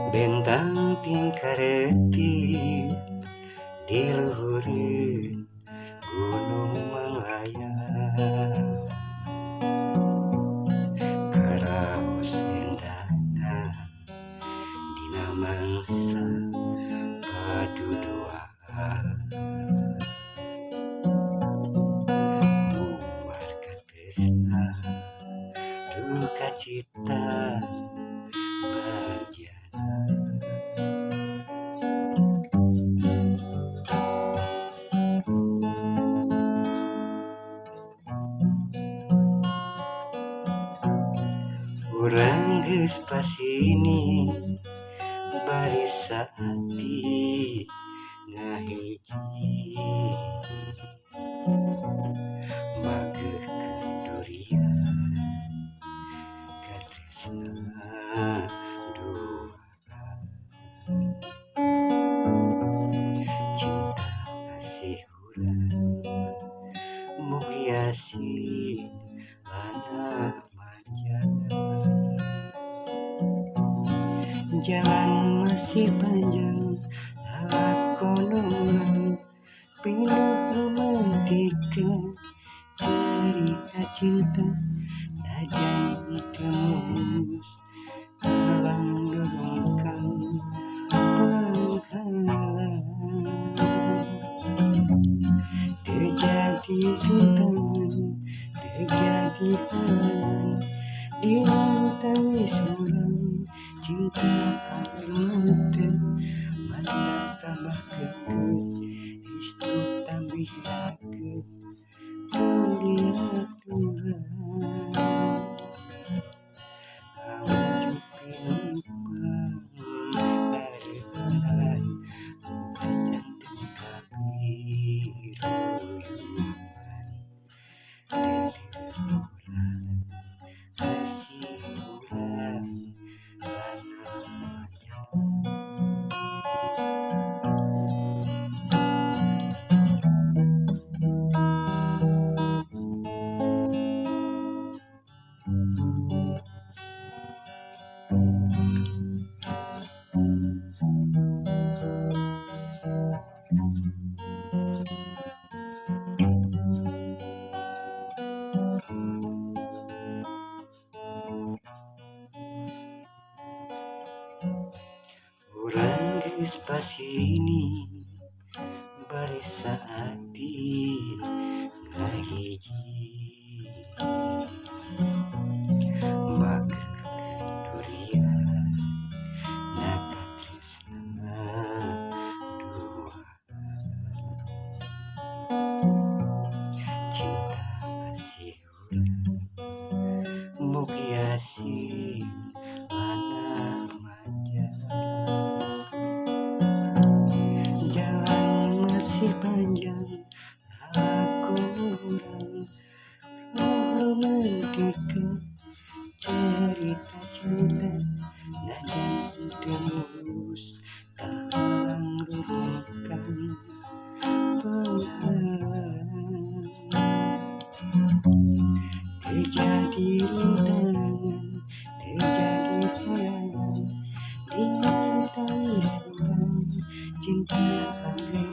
Bentang tingkaretik di luhureun gunung Malaya, karaos endana dina mangsa paduduaan, bubar katresna duka cita bajana. Urang geus pasini bari saati ngahiji, mageukeun durian katresna duaan, cinta kasih urang mugi asih anak manja. Jalan masih panjang, lakon urang pinuh romantika, cerita cinta najan tembus halang dorongkan penghalang. Terjadi rintangan, terjadi halangan, ditangis urang cinta hadir mata tambah keket, istu tambih raket, melihat urang awujud penumpang harepan bukan jantung kabiruyuman, lilir urang kasih urang anak manja. Urang geus pasini bari saati ngahiji, mageukeun durian na katresna duaan, cinta kasih urang mugi asih anak manja. Jalan masih panjang, lakon urang romantika, cerita cinta najan tembus halang dorongkan penghalang. Terjadi rintangan, terjadi halangan, ditangis urang cinta hadir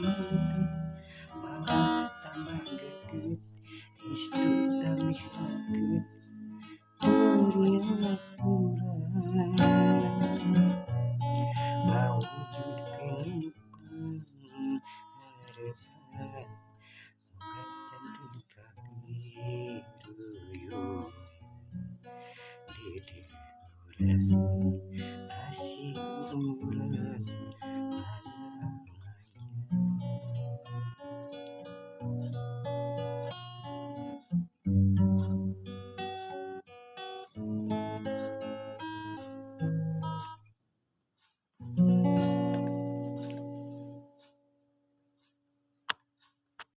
malah tambah geket, istu tambih raket, melihat urang mawujud penumpang harepan bukan jantung kabiruyuman, lilir urang